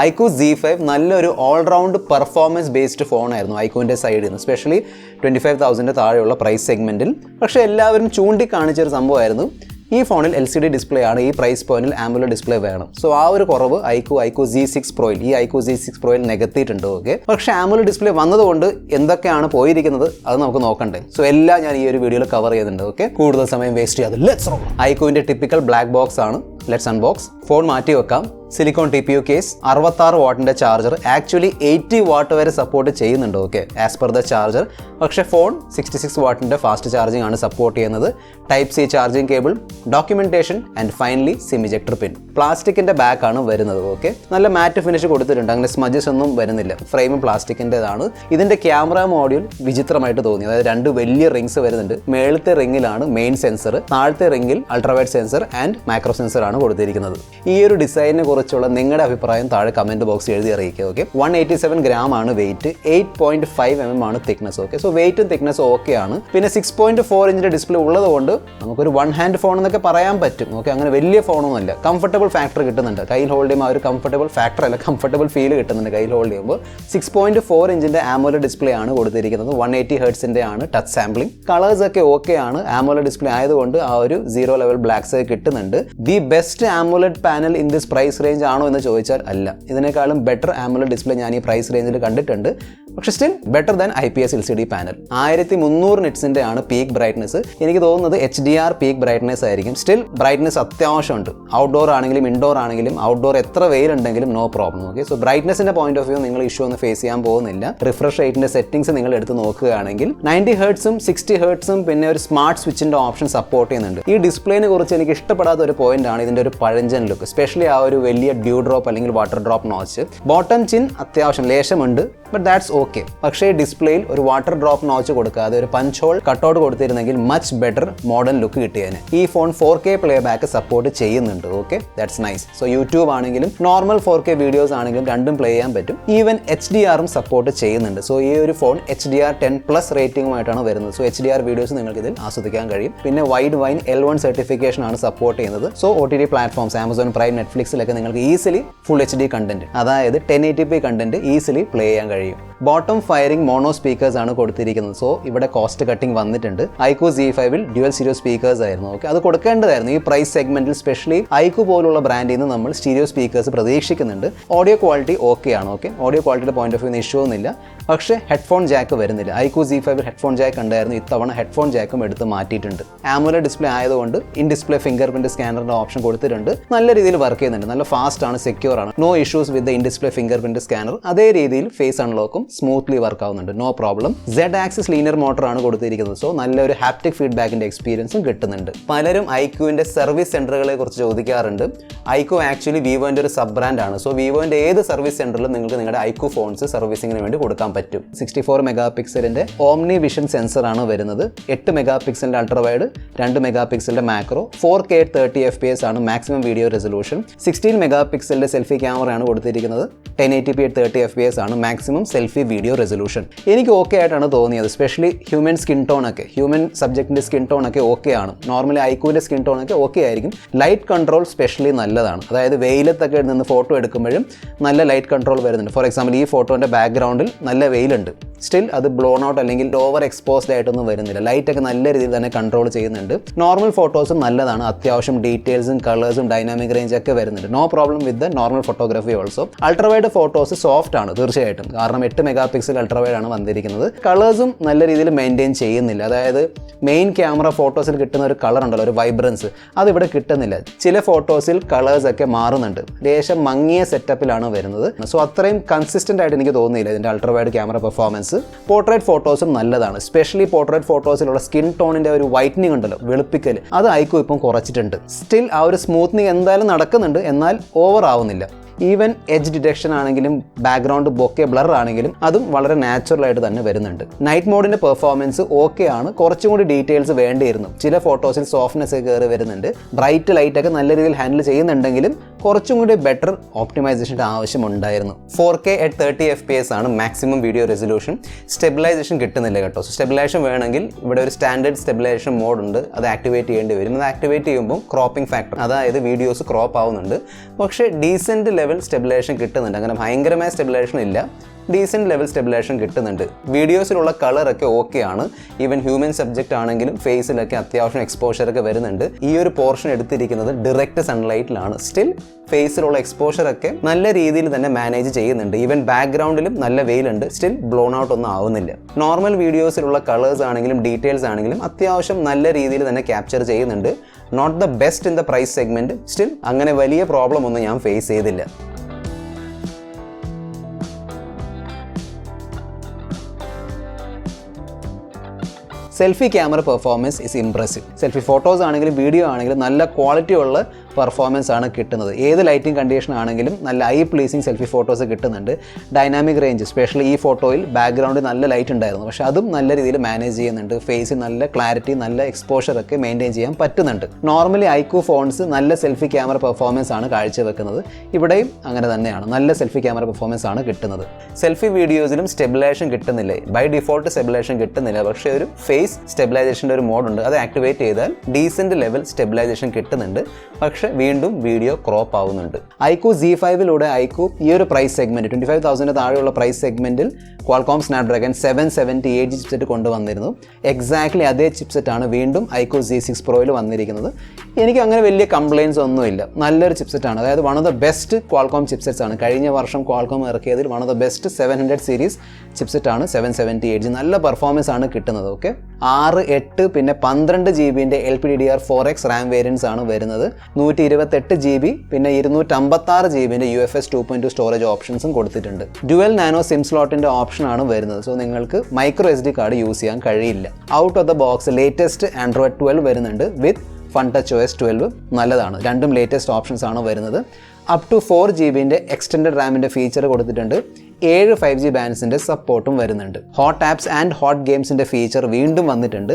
iQOO Z5 നല്ലൊരു all-round performance based ഫോണായിരുന്നു iQOOൻ്റെ സൈഡിൽ നിന്ന്, സ്പെഷ്യലി 25,000 താഴെയുള്ള പ്രൈസ് സെഗ്മെൻറ്റിൽ. പക്ഷേ എല്ലാവരും ചൂണ്ടിക്കാണിച്ചൊരു സംഭവമായിരുന്നു, ഈ ഫോണിൽ LCD ഡിസ്പ്ലേ ആണ്, ഈ പ്രൈസ് പോയിന്റിൽ AMOLED ഡിസ്പ്ലേ വേണം. സോ ആ ഒരു കുറവ് iQOO Z6 Proയിൽ iQOO Z6 Proയിൽ നികത്തിയിട്ടുണ്ട്. ഓക്കെ, പക്ഷേ AMOLED ഡിസ്പ്ലേ വന്നതുകൊണ്ട് എന്തൊക്കെയാണ് പോയിരിക്കുന്നത് അത് നമുക്ക് നോക്കണ്ടേ. സോ എല്ലാം ഞാൻ ഈ ഒരു വീഡിയോയിൽ കവർ ചെയ്യുന്നുണ്ട്. ഓക്കെ, കൂടുതൽ സമയം വേസ്റ്റ് ചെയ്യാതെ ലെറ്റ്സ് റോൾ. iQOOൻ്റെ ടിപ്പിക്കൽ ബ്ലാക്ക് ബോക്സ് ആണ്. Let's unbox. ഫോൺ മാറ്റി വെക്കാം. സിലിക്കോൺ TPU കേസ്, 66 വാട്ടിൻ്റെ ചാർജർ, ആക്ച്വലി 80 വാട്ട് വരെ സപ്പോർട്ട് ചെയ്യുന്നുണ്ട്. Okay, as per the charger. പക്ഷേ ഫോൺ 66 വാട്ടിൻ്റെ ഫാസ്റ്റ് ചാർജിങ് ആണ് സപ്പോർട്ട് ചെയ്യുന്നത്. Type C charging cable, documentation and finally sim ejector pin. പ്ലാസ്റ്റിക്കിൻ്റെ ബാക്ക് ആണ് വരുന്നത്. ഓക്കെ, നല്ല മാറ്റ് ഫിനിഷ് കൊടുത്തിട്ടുണ്ട്, അങ്ങനെ സ്മജസ് ഒന്നും വരുന്നില്ല. ഫ്രെയിം പ്ലാസ്റ്റിക്കിൻ്റെതാണ്. ഇതിൻ്റെ ക്യാമറ മോഡ്യൂൾ വിചിത്രമായിട്ട് തോന്നി. അതായത് 2 വലിയ റിങ്സ് വരുന്നുണ്ട്. മേളത്തെ റിങ്ങിലാണ് മെയിൻ സെൻസർ, താഴത്തെ റിങ്ങിൽ ultrawide sensor and macro sensor ആണ് കൊടുത്തിരിക്കുന്നത്. ഈ ഒരു ഡിസൈനിനെ കുറിച്ചുള്ള നിങ്ങളുടെ അഭിപ്രായം താഴെ കമന്റ് ബോക്സിൽ എഴുതി അറിയിക്കുക. ഓക്കെ, 187 ഗ്രാം ആണ് വെയിറ്റ്, 8.5 mm ആണ് തിക്നെസ്. ഓക്കെ, സോ വെയിറ്റും തിക്നെസ്സും ഓക്കെ ആണ്. പിന്നെ 6.4 ഇഞ്ചിന്റെ ഡിസ്പ്ലേ ഉള്ളതുകൊണ്ട് നമുക്കൊരു 1 ഹാൻഡ് ഫോൺ എന്നൊക്കെ പറയാൻ പറ്റും. ഓക്കെ, അങ്ങനെ വലിയ ഫോണൊന്നുമല്ല. കംഫർട്ടബിൾ ഫാക്ടർ കിട്ടുന്നുണ്ട്, കയ്യിൽ ഹോൾഡ് ചെയ്യുമ്പോൾ ആ ഒരു കംഫർട്ടബിൾ ഫാക്ടർ അല്ല, കംഫർട്ടബിൾ ഫീൽ കിട്ടുന്നുണ്ട് കയ്യിൽ ഹോൾഡ് ചെയ്യുമ്പോൾ. 6.4 ഇഞ്ചിന്റെ AMOLED ഡിസ്പ്ലേ ആണ് കൊടുത്തിരിക്കുന്നത്. 180 ഹെർട്സിന്റെ ആണ് ടച്ച് സാമ്പിളിംഗ്. കളേഴ്സ് ഒക്കെ ഓക്കെ ആണ്. AMOLED ഡിസ്പ്ലേ ആയതുകൊണ്ട് ആ ഒരു 0 ലെവൽ ബ്ലാക്സ് കിട്ടുന്നുണ്ട്. The best AMOLED panel in this price range ആണോ എന്ന് ചോദിച്ചാൽ അല്ല. ഇതിനേക്കാളും ബെറ്റർ AMOLED ഡിസ്പ്ലേ ഞാൻ ഈ പ്രൈസ് റേഞ്ചിൽ കണ്ടിട്ടുണ്ട്. പക്ഷേ still better than IPS LCD panel. 1300 നിറ്റ്സിന്റെ ആണ് പീക്ക് ബ്രൈറ്റ്നസ്. എനിക്ക് തോന്നുന്നത് HDR പീക്ക് ബ്രൈറ്റ്നസ് ആയിരിക്കും. സ്റ്റിൽ ബ്രൈറ്റ്നസ് അത്യാവശ്യമുണ്ട്. ഔട്ട്ഡോർ ആണെങ്കിലും ഇൻഡോർ ആണെങ്കിലും, ഔട്ട്ഡോർ എത്ര വെയിലുണ്ടെങ്കിലും നോ പ്രോബ്ലം. ഓക്കെ, സോ ബ്രൈറ്റ്നസിന്റെ പോയിന്റ് ഓഫ് വ്യൂ നിങ്ങൾ ഇഷ്യൂ ഒന്നും ഫേസ് ചെയ്യാൻ പോകുന്നില്ല. റിഫ്രഷ് റേറ്റിന്റെ സെറ്റിംഗ്സ് നിങ്ങൾ എടുത്ത് നോക്കുകയാണെങ്കിൽ 90 ഹെർട്സും 60 ഹെർട്സും പിന്നെ ഒരു സ്മാർട്ട് സ്വിച്ചിന്റെ ഓപ്ഷൻ സപ്പോർട്ട് ചെയ്യുന്നുണ്ട്. ഈ ഡിസ്പ്ലേനെ കുറിച്ച് എനിക്ക് ഇഷ്ടപ്പെടാത്ത ഒരു പോയിന്റ് ആണ് ഇതിന്റെ ഒരു പഴഞ്ചൻ ലുക്ക്, സ്പെഷ്യലി ആ ഒരു വലിയ ഡ്യൂ ഡ്രോപ്പ് അല്ലെങ്കിൽ water drop notch. Bottom chin അത്യാവശ്യം ലേശമുണ്ട്, ബട്ട് ദാറ്റ്സ് ഓക്കെ. പക്ഷേ ഡിസ്പ്ലേയിൽ ഒരു വാട്ടർ ഡ്രോപ്പ് നോച്ച് കൊടുക്കാതെ ഒരു പഞ്ച് ഹോൾ കട്ടൗട്ട് കൊടുത്തിരുന്നെങ്കിൽ മച്ച് ബെറ്റർ മോഡേൺ ലുക്ക് കിട്ടിയേനെ. ഈ phone 4K playback support ചെയ്യുന്നുണ്ട്. Okay, that's nice. So YouTube ആണെങ്കിലും നോർമൽ 4K വീഡിയോസ് ആണെങ്കിലും രണ്ടും പ്ലേ ചെയ്യാൻ പറ്റും. ഈവൻ HDRും സപ്പോർട്ട് ചെയ്യുന്നുണ്ട്. സോ ഈ ഒരു ഫോൺ HDR 10+ റേറ്റിംഗുമായിട്ടാണ് വരുന്നത്. സോ HDR വീഡിയോസ് നിങ്ങൾക്ക് ഇതിൽ ആസ്വദിക്കാൻ കഴിയും. പിന്നെ വൈഡ് വൈൻ L1 സർട്ടിഫിക്കേഷൻ ആണ് സപ്പോർട്ട് ചെയ്യുന്നത്. So OTT platforms Amazon Prime, നെറ്റ്ഫ്ലിക്സിലൊക്കെ നിങ്ങൾക്ക് ഈസിലി ഫുൾ HD കണ്ടന്റ്, അതായത് 1080p കണ്ടന്റ് ഈസിലി പ്ലേ ചെയ്യാൻ കഴിയും. ബോട്ടം ഫയറിംഗ് മോണോ സ്പീക്കേഴ്സ് ആണ് കൊടുത്തിരിക്കുന്നത്. സോ ഇവിടെ കോസ്റ്റ് കട്ടിംഗ് വന്നിട്ടുണ്ട്. iQOO Z5ൽ ഡ്യുവൽ സ്റ്റീരിയോ സ്പീക്കേഴ്സ് ആയിരുന്നു. ഓക്കെ, അത് കൊടുക്കേണ്ടതായിരുന്നു ഈ പ്രൈസ് സെഗ്മെന്റിൽ. സ്പെഷ്യലി iQOO പോലുള്ള ബ്രാൻഡിൽ നിന്ന് നമ്മൾ സ്റ്റീരിയോ സ്പീക്കേഴ്സ് പ്രതീക്ഷിക്കുന്നുണ്ട്. ഓഡിയോ ക്വാളിറ്റി ഓക്കെ ആണ്. ഓക്കെ, ഓഡിയോ ക്വാളിറ്റിയുടെ പോയിന്റ് ഓഫ് വ്യൂ ഇഷ്യൂ ഒന്നുമില്ല. പക്ഷേ ഹെഡ്ഫോൺ ജാക്ക് വരുന്നില്ല. iQOO Z5ൽ ഹെഡ്ഫോൺ ജാക്ക് ഉണ്ടായിരുന്നു, ഇത്തവണ ഹെഡ്ഫോൺ ജാക്കും എടുത്ത് മാറ്റിയിട്ടുണ്ട്. AMOLED ഡിസ്പ്ലേ ആയതുകൊണ്ട് ഇൻ ഡിസ്പ്ലേ ഫിംഗർ പ്രിന്റ് സ്കാനറിന്റെ ഓപ്ഷൻ കൊടുത്തിട്ടുണ്ട്. നല്ല രീതിയിൽ വർക്ക് ചെയ്യുന്നുണ്ട്, നല്ല ഫാസ്റ്റ് ആണ്, സെക്യൂർ ആണ്. No issues with in display finger print scanner. അതേ രീതിയിൽ ഫേസ് അൺലോക്കും സ്മൂത്ത്ലി വർക്ക് ആവുന്നുണ്ട്, no problem. Z axis linear motor ആണ് കൊടുത്തിരിക്കുന്നത്. സോ നല്ലൊരു ഹാപ്റ്റിക് ഫീഡ്ബാക്കിന്റെ എക്സ്പീരിയൻസും കിട്ടുന്നുണ്ട്. പലരും iQOOന്റെ സർവീസ് സെന്ററുകളെ കുറിച്ച് ചോദിക്കാറുണ്ട്. iQOO ആക്ച്വലി വിവോന്റെ ഒരു സബ് ബ്രാൻഡ് ആണ്. സോ വിവോന്റെ ഏത് സർവീസ് സെന്ററിലും നിങ്ങൾക്ക് നിങ്ങളുടെ iQOO ഫോൺസ് സർവീസിംഗിന് വേണ്ടി കൊടുക്കാൻ പറ്റും. 64 മെഗാ പിക്സലിന്റെ ഓംനി വിഷൻ സെൻസർ ആണ് വരുന്നത്. 8 മെഗാ പിക്സലിന്റെ അൾട്രാവൈഡ്, 2 മെഗാ പിക്സലിന്റെ മാക്രോ, 4K 30 FPS ആണ് മാക്സിമം വീഡിയോ റെസൊല്യൂഷൻ. 16 മെഗാ പിക്സലിന്റെ സെൽഫി ക്യാമറ ആണ് കൊടുത്തിരിക്കുന്നത്. 1080p 30 FPS ആണ് മാക്സിമം സെൽഫി വീഡിയോ റെസൊല്യൂഷൻ. എനിക്ക് ഓക്കെ ആയിട്ടാണ് തോന്നിയത്. സ്പെഷ്യലി ഹ്യൂമൻ സ്കിൻ ടോൺ ഒക്കെ, ഹ്യൂമൻ സബ്ജക്റ്റിന്റെ സ്കിൻ ടോൺ ഒക്കെ ഓക്കെ ആണ്. നോർമലി iQOOന്റെ സ്കിൻ ടോൺ ഒക്കെ ഓക്കെ ആയിരിക്കും. ലൈറ്റ് കൺട്രോൾ സ്പെഷ്യലി നല്ലതാണ്. അതായത് വെയിലത്തൊക്കെ നിന്ന് ഫോട്ടോ എടുക്കുമ്പോഴും നല്ല ലൈറ്റ് കൺട്രോൾ വരുന്നുണ്ട്. ഫോർ എക്സാമ്പിൾ ഈ ഫോട്ടോന്റെ ബാക്ക്ഗ്രൗണ്ടിൽ നല്ല വെയിലുണ്ട്, സ്റ്റിൽ അത് ബ്ലോൺ ഔട്ട് അല്ലെങ്കിൽ ഓവർ എക്സ്പോസ്ഡ് ആയിട്ടൊന്നും വരുന്നില്ല. ലൈറ്റ് ഒക്കെ നല്ല രീതിയിൽ തന്നെ കൺട്രോൾ ചെയ്യുന്നുണ്ട്. നോർമൽ ഫോട്ടോസും നല്ലതാണ്, അത്യാവശ്യം ഡീറ്റെയിൽസും കളേഴ്സും ഡൈനാമിക് റേഞ്ച് ഒക്കെ വരുന്നുണ്ട്. No problem with the normal photography also. Ultrawide photos soft ആണ് തീർച്ചയായിട്ടും, കാരണം 8 മെഗാ പിക്സൽ അൾട്രാവൈഡ് ആണ് വന്നിരിക്കുന്നത്. കളേഴ്സും നല്ല രീതിയിൽ മെയിൻറ്റെയിൻ ചെയ്യുന്നില്ല. അതായത് മെയിൻ ക്യാമറ ഫോട്ടോസിൽ കിട്ടുന്ന ഒരു കളർ ഉണ്ടല്ലോ, ഒരു വൈബ്രൻസ്, അതിവിടെ കിട്ടുന്നില്ല. ചില ഫോട്ടോസിൽ കളേഴ്സ് ഒക്കെ മാറുന്നുണ്ട്, ലേശം മങ്ങിയ സെറ്റപ്പിലാണ് വരുന്നത്. സോ അത്രയും കൺസിസ്റ്റന്റ് ആയിട്ട് എനിക്ക് തോന്നിയില്ല ഇതിന്റെ അൾട്രാവൈഡ് ക്യാമറ പെർഫോമൻസ്. പോർട്രേറ്റ് ഫോട്ടോസും നല്ലതാണ്. സ്പെഷ്യലി പോർട്രേറ്റ് ഫോട്ടോസിലുള്ള സ്കിൻ ടോണിന്റെ ഒരു വൈറ്റനിങ് ഉണ്ടല്ലോ, വെളുപ്പിക്കൽ, അത് iQOO ഇപ്പം കുറച്ചിട്ടുണ്ട്. സ്റ്റിൽ ആ ഒരു സ്മൂത്ത്നിങ് എന്തായാലും നടക്കുന്നുണ്ട്, എന്നാൽ ഓവർ ആവുന്നില്ല. ഈവൻ എഡ്ജ് ഡിറ്റക്ഷൻ ആണെങ്കിലും ബാക്ക്ഗ്രൗണ്ട് ബൊക്കെ ബ്ലർ ആണെങ്കിലും അതും വളരെ നാച്ചുറൽ ആയിട്ട് തന്നെ വരുന്നുണ്ട്. നൈറ്റ് മോഡിന്റെ പെർഫോമൻസ് ഓക്കെ ആണ്, കുറച്ചും കൂടി ഡീറ്റെയിൽസ് വേണ്ടിയിരുന്നു. ചില ഫോട്ടോസിൽ സോഫ്റ്റ്നെസ് കയറി വരുന്നുണ്ട്. ബ്രൈറ്റ് ലൈറ്റ് ഒക്കെ നല്ല രീതിയിൽ ഹാൻഡിൽ ചെയ്യുന്നുണ്ടെങ്കിലും കുറച്ചും കൂടി ബെറ്റർ ഓപ്റ്റിമൈസേഷൻ്റെ ആവശ്യമുണ്ടായിരുന്നു. 4K 30 FPS ആണ് മാക്സിമം വീഡിയോ റെസൊല്യൂഷൻ. സ്റ്റെബിലൈസേഷൻ കിട്ടുന്നില്ല കേട്ടോ. സോ സ്റ്റെബിലൈസേഷൻ വേണമെങ്കിൽ ഇവിടെ ഒരു സ്റ്റാൻഡേർഡ് സ്റ്റെബിലൈസേഷൻ മോഡ് ഉണ്ട്, അത് ആക്ടിവേറ്റ് ചെയ്യേണ്ടി വരും. അത് ആക്ടിവേറ്റ് ചെയ്യുമ്പോൾ ക്രോപ്പിംഗ് ഫാക്ടർ, അതായത് വീഡിയോസ് ക്രോപ്പ് ആവുന്നുണ്ട്. പക്ഷേ ഡീസൻറ്റ് ലെവൽ സ്റ്റെബിലൈസേഷൻ കിട്ടുന്നുണ്ട്. അങ്ങനെ ഭയങ്കരമായ സ്റ്റെബിലൈസേഷൻ ഇല്ല, ഡീസൻറ്റ് ലെവൽ സ്റ്റെബിലൈസേഷൻ കിട്ടുന്നുണ്ട്. വീഡിയോസിലുള്ള കളറൊക്കെ ഓക്കെ ആണ്. ഈവൻ ഹ്യൂമൻ സബ്ജക്റ്റ് ആണെങ്കിലും ഫേസിലൊക്കെ അത്യാവശ്യം എക്സ്പോഷറൊക്കെ വരുന്നുണ്ട്. ഈ ഒരു പോർഷൻ എടുത്തിരിക്കുന്നത് ഡയറക്റ്റ് സൺലൈറ്റിലാണ്. സ്റ്റിൽ ഫേസിലുള്ള എക്സ്പോഷറൊക്കെ നല്ല രീതിയിൽ തന്നെ മാനേജ് ചെയ്യുന്നുണ്ട്. ഈവൻ ബാക്ക്ഗ്രൗണ്ടിലും നല്ല വെയിലുണ്ട്, സ്റ്റിൽ ബ്ലോൺ ഔട്ട് ഒന്നും ആവുന്നില്ല. നോർമൽ വീഡിയോസിലുള്ള കളേഴ്സ് ആണെങ്കിലും ഡീറ്റെയിൽസ് ആണെങ്കിലും അത്യാവശ്യം നല്ല രീതിയിൽ തന്നെ ക്യാപ്ചർ ചെയ്യുന്നുണ്ട്. Not the best in the price segment, still അങ്ങനെ വലിയ പ്രോബ്ലം ഒന്നും ഞാൻ ഫേസ് ചെയ്തില്ല. Selfie camera performance is impressive. Selfie photos ആണെങ്കിലും വീഡിയോ ആണെങ്കിലും നല്ല ക്വാളിറ്റി ഉള്ള പെർഫോമൻസ് ആണ് കിട്ടുന്നത്. ഏത് ലൈറ്റിംഗ് കണ്ടീഷൻ ആണെങ്കിലും നല്ല ഐ പ്ലീസിങ് സെൽഫി ഫോട്ടോസ് കിട്ടുന്നുണ്ട്. ഡൈനാമിക് റേഞ്ച്, സ്പെഷ്യലി ഈ ഫോട്ടോയിൽ ബാക്ക്ഗ്രൗണ്ടിൽ നല്ല ലൈറ്റ് ഉണ്ടായിരുന്നു, പക്ഷേ അതും നല്ല രീതിയിൽ മാനേജ് ചെയ്യുന്നുണ്ട്. ഫേസിൽ നല്ല ക്ലാരിറ്റി, നല്ല എക്സ്പോഷറൊക്കെ മെയിൻറ്റെയിൻ ചെയ്യാൻ പറ്റുന്നുണ്ട്. നോർമലി iQOO ഫോൺസ് നല്ല സെൽഫി ക്യാമറ പെർഫോമൻസ് ആണ് കാഴ്ചവെക്കുന്നത്. ഇവിടെയും അങ്ങനെ തന്നെയാണ്, നല്ല സെൽഫി ക്യാമറ പെർഫോമൻസ് ആണ് കിട്ടുന്നത്. സെൽഫി വീഡിയോസിലും സ്റ്റെബിലൈസേഷൻ കിട്ടുന്നില്ല, ബൈ ഡിഫോൾട്ട് സ്റ്റെബിലൈസേഷൻ കിട്ടുന്നില്ല. പക്ഷേ ഒരു ഫേസ് സ്റ്റെബിലൈസേഷൻ്റെ ഒരു മോഡുണ്ട്, അത് ആക്ടിവേറ്റ് ചെയ്താൽ ഡീസൻറ്റ് ലെവൽ സ്റ്റെബിലൈസേഷൻ കിട്ടുന്നുണ്ട്. പക്ഷേ വീണ്ടും വീഡിയോ ക്രോപ്പ് ആവുന്നുണ്ട്. iQOO Z5ലൂടെ iQOO ഈ ഒരു പ്രൈസ് സെഗ്മെൻറ്റ് 25,000 താഴെയുള്ള പ്രൈസ് സെഗ്മെൻറ്റിൽ ക്വാൾകോം സ്നാപ്ഡ്രാഗൺ 778 ചിപ്സെറ്റ് കൊണ്ടുവന്നിരുന്നു. എക്സാക്ട്ലി അതേ ചിപ്സെറ്റാണ് വീണ്ടും iQOO Z6 Proയിൽ വന്നിരിക്കുന്നത്. എനിക്ക് അങ്ങനെ വലിയ കംപ്ലയിൻസ് ഒന്നുമില്ല, നല്ലൊരു ചിപ്സെറ്റാണ്. അതായത് one of the best Qualcomm chipsets ആണ്. കഴിഞ്ഞ വർഷം ക്വാൾകോം ഇറക്കിയതിൽ one of the best 700 series ചിപ്സെറ്റാണ് 778. നല്ല പെർഫോമൻസ് ആണ് കിട്ടുന്നത്. ഓക്കെ, 6, 8 പിന്നെ 12 GB LPDDR4X റാം വേരിയൻസ് ആണ് വരുന്നത്. 128 GB പിന്നെ 256 GB UFS 2.2 സ്റ്റോറേജ് ഓപ്ഷൻസും കൊടുത്തിട്ടുണ്ട്. ഡ്യുവൽ നാനോ സിം സ്ലോട്ടിൻ്റെ ഓപ്ഷനാണ് വരുന്നത്. സോ നിങ്ങൾക്ക് മൈക്രോ SD കാർഡ് യൂസ് ചെയ്യാൻ കഴിയില്ല. Out of the box latest Android 12 വരുന്നുണ്ട് വിത്ത് FunTouchOS 12. നല്ലതാണ്, രണ്ടും ലേറ്റസ്റ്റ് ഓപ്ഷൻസ് ആണ് വരുന്നത്. അപ് ടു 4 GB എക്സ്റ്റൻഡഡ് റാമിൻ്റെ ഫീച്ചർ കൊടുത്തിട്ടുണ്ട്. 7 5G ബാൻഡ്സിൻ്റെ സപ്പോർട്ടും വരുന്നുണ്ട്. ഹോട്ട് ആപ്സ് ആൻഡ് ഹോട്ട് ഗെയിംസിൻ്റെ ഫീച്ചർ വീണ്ടും വന്നിട്ടുണ്ട്.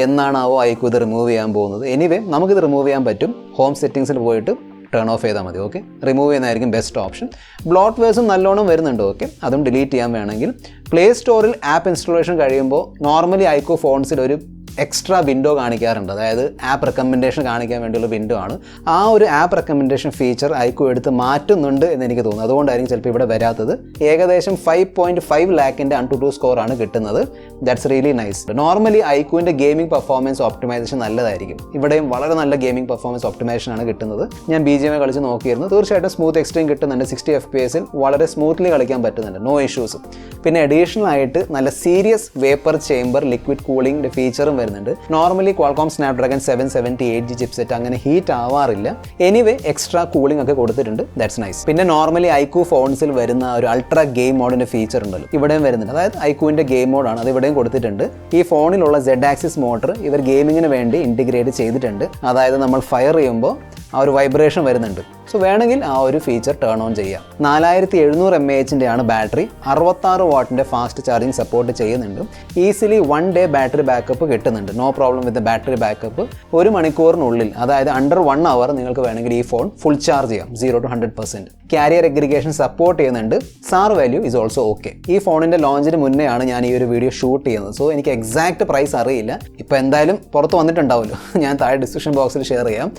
എന്നാണാവോ iQOO ഇത് റിമൂവ് ചെയ്യാൻ പോകുന്നത്? എനിവേ നമുക്കിത് റിമൂവ് ചെയ്യാൻ പറ്റും. ഹോം സെറ്റിംഗ്സിൽ പോയിട്ട് ടേൺ ഓഫ് ചെയ്താൽ മതി. ഓക്കെ, റിമൂവ് ചെയ്യുന്നതായിരിക്കും ബെസ്റ്റ് ഓപ്ഷൻ. ബ്ലോട്ട് വേഴ്സും നല്ലോണം വരുന്നുണ്ട്. ഓക്കെ, അതും ഡിലീറ്റ് ചെയ്യാൻ വേണമെങ്കിൽ പ്ലേ സ്റ്റോറിൽ ആപ്പ് ഇൻസ്റ്റലേഷൻ കഴിയുമ്പോൾ നോർമലി iQOO ഫോൺസിൽ ഒരു എക്സ്ട്രാ വിൻഡോ കാണിക്കാറുണ്ട്. അതായത് ആപ്പ് റെക്കമെൻഡേഷൻ കാണിക്കാൻ വേണ്ടിയുള്ള വിൻഡോ ആണ്. ആ ഒരു ആപ്പ് റെക്കമെൻഡേഷൻ ഫീച്ചർ iQOO എടുത്ത് മാറ്റുന്നുണ്ട് എന്ന് എനിക്ക് തോന്നുന്നു. അതുകൊണ്ടായിരിക്കും ചിലപ്പോൾ ഇവിടെ വരാത്തത്. ഏകദേശം 5.5 lakhിൻ്റെ Antutu സ്കോർ ആണ് കിട്ടുന്നത്. That's really nice. നോർമലി iQOOൻ്റെ ഗെയിമിംഗ് പെർഫോമൻസ് ഓപ്റ്റിമൈസേഷൻ നല്ലതായിരിക്കും. ഇവിടെയും വളരെ നല്ല ഗെയിമിംഗ് പെർഫോമൻസ് ഓപ്റ്റിമൈസേഷൻ ആണ് കിട്ടുന്നത്. ഞാൻ BGMI കളിച്ച് നോക്കിയിരുന്നു. തീർച്ചയായിട്ടും സ്മൂത്ത് എക്സ്ട്രീം കിട്ടുന്നുണ്ട്. 60 FPS വളരെ സ്മൂത്ത്ലി കളിക്കാൻ പറ്റുന്നുണ്ട്, നോ ഇഷ്യൂസ്. പിന്നെ അഡീഷണൽ ആയിട്ട് നല്ല serious vapour chamber liquid cooling ഫീച്ചറും വരുന്നുണ്ട്. നോർമലി ക്വാൾകോം സ്നാപ്ഡ്രാഗൺ 778 ചിപ്സെറ്റ് അങ്ങനെ ഹീറ്റ് ആവാറില്ല. എനിവേ എക്സ്ട്രാ കൂളിംഗ് ഒക്കെ കൊടുത്തിട്ടുണ്ട്. That's nice. പിന്നെ നോർമലി iQOO ഫോൺസിൽ വരുന്ന ഒരു അൾട്രാ ഗെയിം മോഡിന്റെ ഫീച്ചർ ഉണ്ടല്ലോ, ഇവിടെയും വരുന്നുണ്ട്. അതായത് iQOOന്റെ ഗെയിം മോഡാണ്, അത് ഇവിടെയും കൊടുത്തിട്ടുണ്ട്. ഈ ഫോണിലുള്ള Z-Axis മോട്ടർ ഇവർ ഗെയിമിങ്ങിന് വേണ്ടി ഇൻറ്റിഗ്രേറ്റ് ചെയ്തിട്ടുണ്ട്. അതായത് നമ്മൾ ഫയർ ചെയ്യുമ്പോൾ ആ ഒരു വൈബ്രേഷൻ വരുന്നുണ്ട്. സോ വേണമെങ്കിൽ ആ ഒരു ഫീച്ചർ ടേൺ ഓൺ ചെയ്യാം. 4700 mAh ആണ് ബാറ്ററി. 66 വാട്ടിൻ്റെ ഫാസ്റ്റ് ചാർജിങ് സപ്പോർട്ട് ചെയ്യുന്നുണ്ട്. ഈസിലി 1 day ബാറ്ററി ബാക്കപ്പ് കിട്ടുന്നുണ്ട്. No problem with battery backup. 1 മണിക്കൂറിനുള്ളിൽ, അതായത് അണ്ടർ 1 hour നിങ്ങൾക്ക് വേണമെങ്കിൽ ഈ ഫോൺ ഫുൾ ചാർജ് ചെയ്യാം 0 to 100%. കാരിയർ എഗ്രിഗേഷൻ സപ്പോർട്ട് ചെയ്യുന്നുണ്ട്. SAR value is also okay. ഈ ഫോണിൻ്റെ ലോഞ്ചിന് മുന്നെയാണ് ഞാൻ ഈ ഒരു വീഡിയോ ഷൂട്ട് ചെയ്യുന്നത്. സോ എനിക്ക് എക്സാക്ട് പ്രൈസ് അറിയില്ല. ഇപ്പോൾ എന്തായാലും പുറത്ത് വന്നിട്ടുണ്ടാവുമല്ലോ, ഞാൻ താഴെ ഡിസ്ക്രിപ്ഷൻ ബോക്സിൽ ഷെയർ ചെയ്യാം.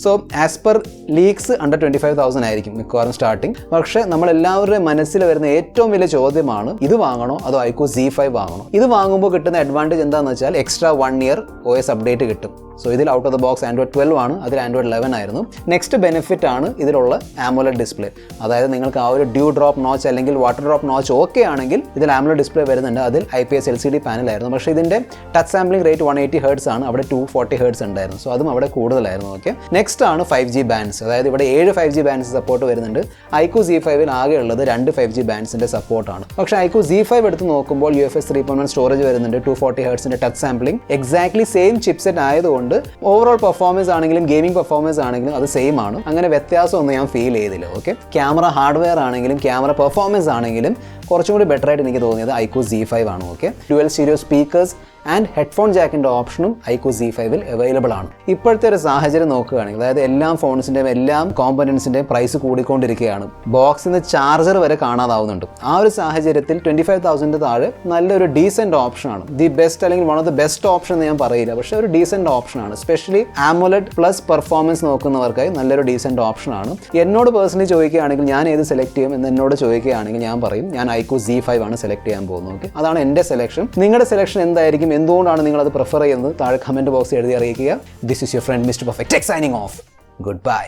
So as per leaks under 25,000 ആയിരിക്കും മിക്കവാറും സ്റ്റാർട്ടിങ്. പക്ഷേ നമ്മളെല്ലാവരുടെയും മനസ്സിൽ വരുന്ന ഏറ്റവും വലിയ ചോദ്യമാണ്, ഇത് വാങ്ങണോ അതോ iQOO Z5 വാങ്ങണോ? ഇത് വാങ്ങുമ്പോൾ കിട്ടുന്ന അഡ്വാൻറ്റേജ് എന്താണെന്ന് വെച്ചാൽ എക്സ്ട്രാ 1 year OS അപ്ഡേറ്റ് കിട്ടും. സോ ഇതിൽ out of the box Android 12 ആണ്, അതിൽ Android 11 ആയിരുന്നു. നെക്സ്റ്റ് ബെനിഫിറ്റ് ആണ് ഇതിലുള്ള AMOLED ഡിസ്പ്ലേ. അതായത് നിങ്ങൾക്ക് ആ ഒരു ഡ്യൂ ഡ്രോപ്പ് നോച്ച് അല്ലെങ്കിൽ വാട്ടർ ഡ്രോപ്പ് നോച്ച് ഓക്കെ ആണെങ്കിൽ ഇതിൽ AMOLED ഡിസ്പ്ലേ വരുന്നുണ്ട്. അതിൽ IPS LCD പാനലായിരുന്നു. പക്ഷേ ഇതിൻ്റെ ടച്ച് സാമ്പിളിംഗ് റേറ്റ് 180 Hz ആണ്, അവിടെ 240 Hz ഉണ്ടായിരുന്നു. സോ അതും അവിടെ കൂടുതലായിരുന്നു. ഓക്കെ, നെക്സ്റ്റ് ആണ് 5G ബാൻഡ്സ്. അതായത് ഇവിടെ 7 5G ബാൻഡ്സ് സപ്പോർട്ട് വരുന്നുണ്ട്. iQOO Z5ൽ ആകെ ഉള്ളത് 2 5G ബാൻഡ്സിൻ്റെ സപ്പോർട്ടാണ്. പക്ഷേ iQOO Z5 എടുത്ത് നോക്കുമ്പോൾ UFS 3.1 സ്റ്റോറേജ് വരുന്നുണ്ട്, 240 Hz touch sampling. Exactly same chipset ആയതുകൊണ്ട് ഓവറോൾ പെർഫോമൻസ് ആണെങ്കിലും ഗെയിമിംഗ് പെർഫോമൻസ് ആണെങ്കിലും അത് സെയിം ആണ്. അങ്ങനെ വ്യത്യാസമൊന്നും ഞാൻ ഫീൽ ചെയ്തില്ല. ഓക്കെ, ക്യാമറ ഹാർഡ്വെയർ ആണെങ്കിലും ക്യാമറ പെർഫോമൻസ് ആണെങ്കിലും കുറച്ചും കൂടി ബെറ്റർ ആയിട്ട് എനിക്ക് തോന്നിയത് iQOO Z5 ആണ്. Okay, dual stereo speakers and headphone ജാക്കിൻ്റെ ഓപ്ഷനും iQOO Z5-ൽ അവൈലബിൾ ആണ്. ഇപ്പോഴത്തെ ഒരു സാഹചര്യം നോക്കുകയാണെങ്കിൽ, അതായത് എല്ലാ ഫോൺസിൻ്റെയും എല്ലാ കോമ്പണൻസിൻ്റെയും പ്രൈസ് കൂടിക്കൊണ്ടിരിക്കുകയാണ്. ബോക്സിൽ നിന്ന് ചാർജർ വരെ കാണാതാവുന്നുണ്ട്. ആ ഒരു സാഹചര്യത്തിൽ 25,000 താഴെ നല്ലൊരു ഡീസെൻറ്റ് ഓപ്ഷനാണ്. ദി ബെസ്റ്റ് അല്ലെങ്കിൽ one of the best option എന്ന് ഞാൻ പറയില്ല, പക്ഷേ ഒരു ഡീസെൻറ്റ് ഓപ്ഷനാണ്. സ്പെഷ്യലി AMOLED പ്ലസ് പെർഫോമൻസ് നോക്കുന്നവർക്കായി നല്ലൊരു ഡീസെൻറ്റ് ഓപ്ഷനാണ്. എന്നോട് പേഴ്സണലി ചോദിക്കുകയാണെങ്കിൽ ഞാൻ ഏത് സെലക്ട് ചെയ്യും എന്ന് എന്നോട് ചോദിക്കുകയാണെങ്കിൽ ഞാൻ പറയും ഞാൻ iQOO Z5 ആണ് സെലക്ട് ചെയ്യാൻ പോകുന്നത്. ഓക്കെ, അതാണ് എൻ്റെ സെലക്ഷൻ. നിങ്ങളുടെ സെലക്ഷൻ എന്തായിരിക്കും, എന്തുകൊണ്ടാണ് നിങ്ങൾ അത് പ്രിഫർ ചെയ്യുന്നത്, താഴെ കമൻറ്റ് ബോക്സിൽ എഴുതി അറിയിക്കുക. This is your friend mister perfect tech signing off. Good bye.